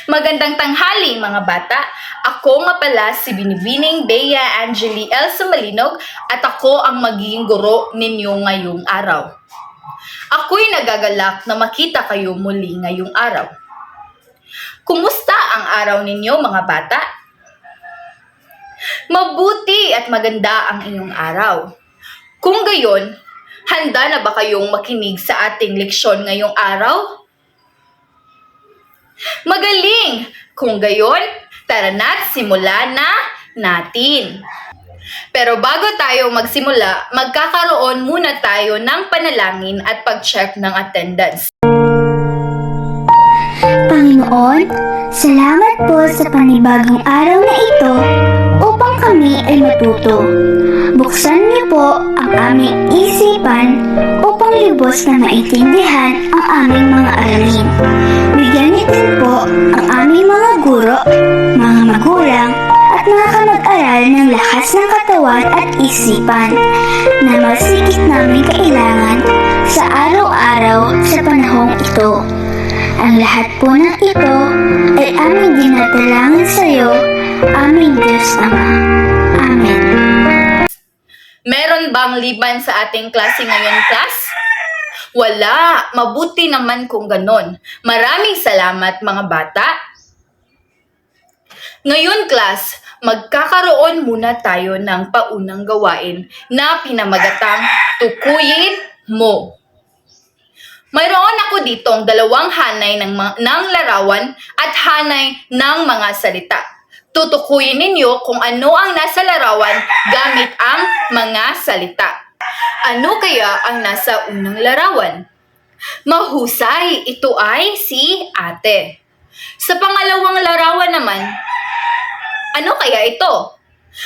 Magandang tanghali mga bata. Ako nga pala si Binibining Bea Angeli Elsa Malinog at ako ang magiging guro ninyo ngayong araw. Ako'y nagagalak na makita kayo muli ngayong araw. Kumusta ang araw ninyo mga bata? Mabuti at maganda ang inyong araw. Kung gayon, handa na ba kayong makinig sa ating leksyon ngayong araw? Magaling! Kung gayon, tara na't simulan na natin. Pero bago tayo magsimula, magkakaroon muna tayo ng panalangin at pag-check ng attendance. Panginoon, salamat po sa panibagong araw na ito upang kami ay matuto. Buksan niyo po ang aming isipan upang lubos na maintindihan ang aming mga aralin. Bigyan niyo din po ang aming mga guro, mga magulang, at mga kamag-aral ng lakas ng katawan at isipan na masigit namin kailangan sa araw-araw sa panahong ito. Ang lahat po ng ito ay aming dinadalangin sa iyo, aming Diyos Ama. Amen. Meron bang liban sa ating klase ngayon, class? Wala. Mabuti naman kung ganon. Maraming salamat mga bata. Ngayon, class, magkakaroon muna tayo ng paunang gawain na pinamagatang tukuyin mo. Mayroon ako ditong dalawang hanay ng larawan at hanay ng mga salita. Tutukuyin ninyo kung ano ang nasa larawan gamit ang mga salita. Ano kaya ang nasa unang larawan? Mahusay, ito ay si ate. Sa pangalawang larawan naman, ano kaya ito?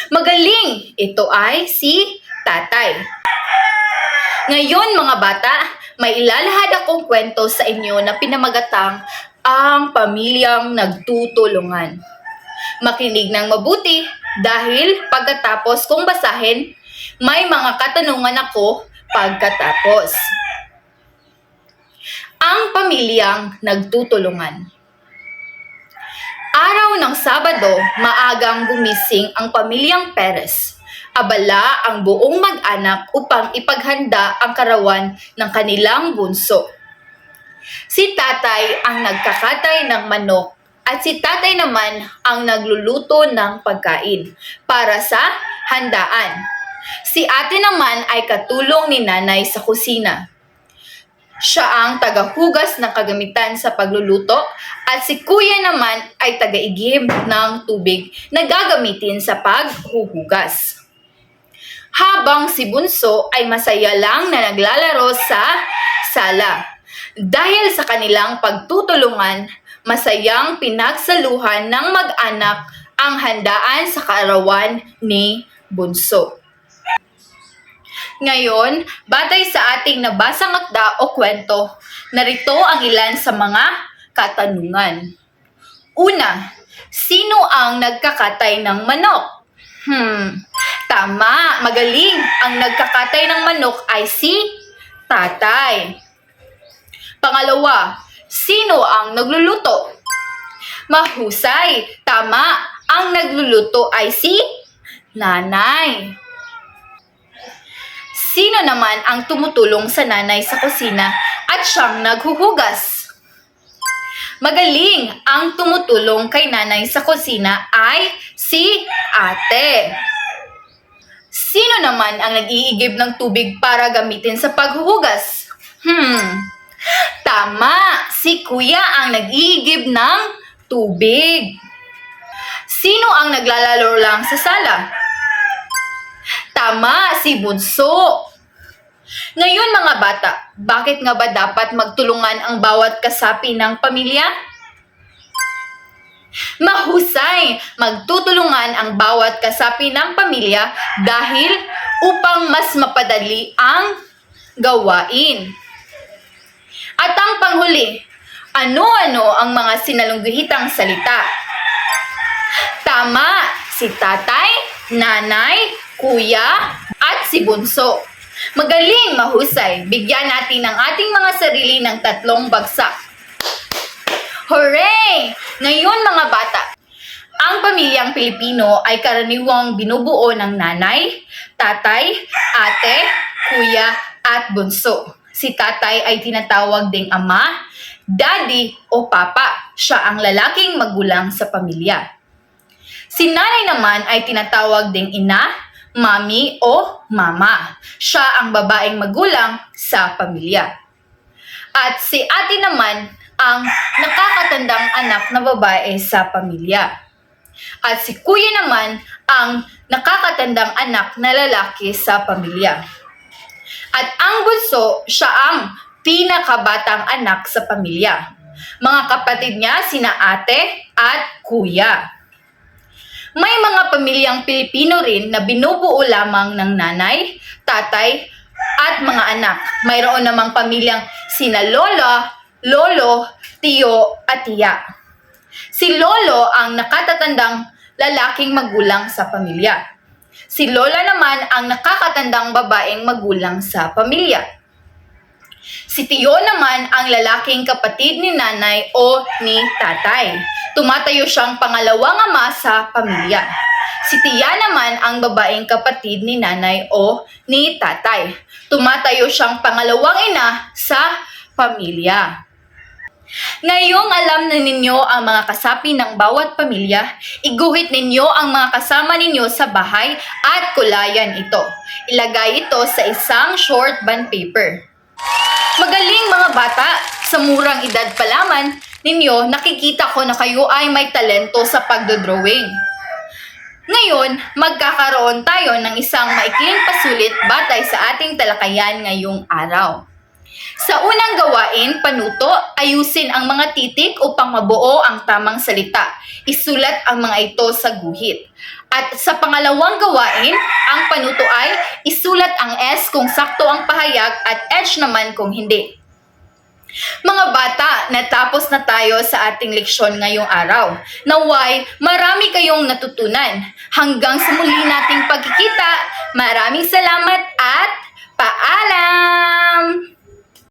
Magaling, ito ay si tatay. Ngayon mga bata, may ilalahad akong kwento sa inyo na pinamagatang ang pamilyang nagtutulungan. Makinig ng mabuti dahil pagkatapos kong basahin, may mga katanungan ako pagkatapos. Ang pamilyang nagtutulungan. Araw ng Sabado, maagang gumising ang pamilyang Perez. Abala ang buong mag-anak upang ipaghanda ang karawan ng kanilang bunso. Si tatay ang nagkakatay ng manok at si tatay naman ang nagluluto ng pagkain para sa handaan. Si ate naman ay katulong ni nanay sa kusina. Siya ang tagahugas ng kagamitan sa pagluluto at si kuya naman ay tagaigib ng tubig na gagamitin sa paghuhugas. Habang si bunso ay masaya lang na naglalaro sa sala. Dahil sa kanilang pagtutulungan, masayang pinagsaluhan ng mag-anak ang handaan sa kaarawan ni bunso. Ngayon, batay sa ating nabasang akda o kwento, narito ang ilan sa mga katanungan. Una, sino ang nagkakatay ng manok? Tama, magaling. Ang nagkakatay ng manok ay si tatay. Pangalawa, sino ang nagluluto? Mahusay. Tama, ang nagluluto ay si nanay. Sino naman ang tumutulong sa nanay sa kusina at siyang naghuhugas? Magaling! Ang tumutulong kay nanay sa kusina ay si ate. Sino naman ang nag-iigib ng tubig para gamitin sa paghuhugas? Tama! Si kuya ang nag-iigib ng tubig. Sino ang naglalaro lang sa sala? Tama, si bunso. Ngayon mga bata, bakit nga ba dapat magtulungan ang bawat kasapi ng pamilya? Mahusay, magtutulungan ang bawat kasapi ng pamilya dahil upang mas mapadali ang gawain. At ang panghuli, ano-ano ang mga sinalungguhitang salita? Tama, si tatay, nanay, kuya, at si bunso. Magaling, mahusay. Bigyan natin ang ating mga sarili ng 3 bagsak. Hooray! Ngayon mga bata, ang pamilyang Pilipino ay karaniwang binubuo ng nanay, tatay, ate, kuya, at bunso. Si tatay ay tinatawag ding ama, daddy o papa. Siya ang lalaking magulang sa pamilya. Si nanay naman ay tinatawag ding ina, mami o mama. Siya ang babaeng magulang sa pamilya. At si ate naman ang nakakatandang anak na babae sa pamilya. At si kuya naman ang nakakatandang anak na lalaki sa pamilya. At ang bunso, siya ang pinakabatang anak sa pamilya. Mga kapatid niya sina ate at kuya. May mga pamilyang Pilipino rin na binubuo lamang ng nanay, tatay, at mga anak. Mayroon namang pamilyang sina lola, lolo, tiyo, at tiya. Si lolo ang nakatatandang lalaking magulang sa pamilya. Si lola naman ang nakakatandang babaeng magulang sa pamilya. Si tiyo naman ang lalaking kapatid ni nanay o ni tatay. Tumatayo siyang pangalawang ama sa pamilya. Si tiya naman ang babaeng kapatid ni nanay o ni tatay. Tumatayo siyang pangalawang ina sa pamilya. Ngayong alam na ninyo ang mga kasapi ng bawat pamilya, iguhit ninyo ang mga kasama ninyo sa bahay at kulayan ito. Ilagay ito sa isang short bond paper. Magaling mga bata, sa murang edad pa lamang ninyo, nakikita ko na kayo ay may talento sa pagdodrawing. Ngayon, magkakaroon tayo ng isang maikling pasulit batay sa ating talakayan ngayong araw. Sa unang gawain, panuto, ayusin ang mga titik upang mabuo ang tamang salita. Isulat ang mga ito sa guhit. At sa pangalawang gawain, ang panuto ay isulat ang S kung sakto ang pahayag at H naman kung hindi. Mga bata, natapos na tayo sa ating leksyon ngayong araw. Naway, marami kayong natutunan. Hanggang sa muli nating pagkikita, maraming salamat at paalam!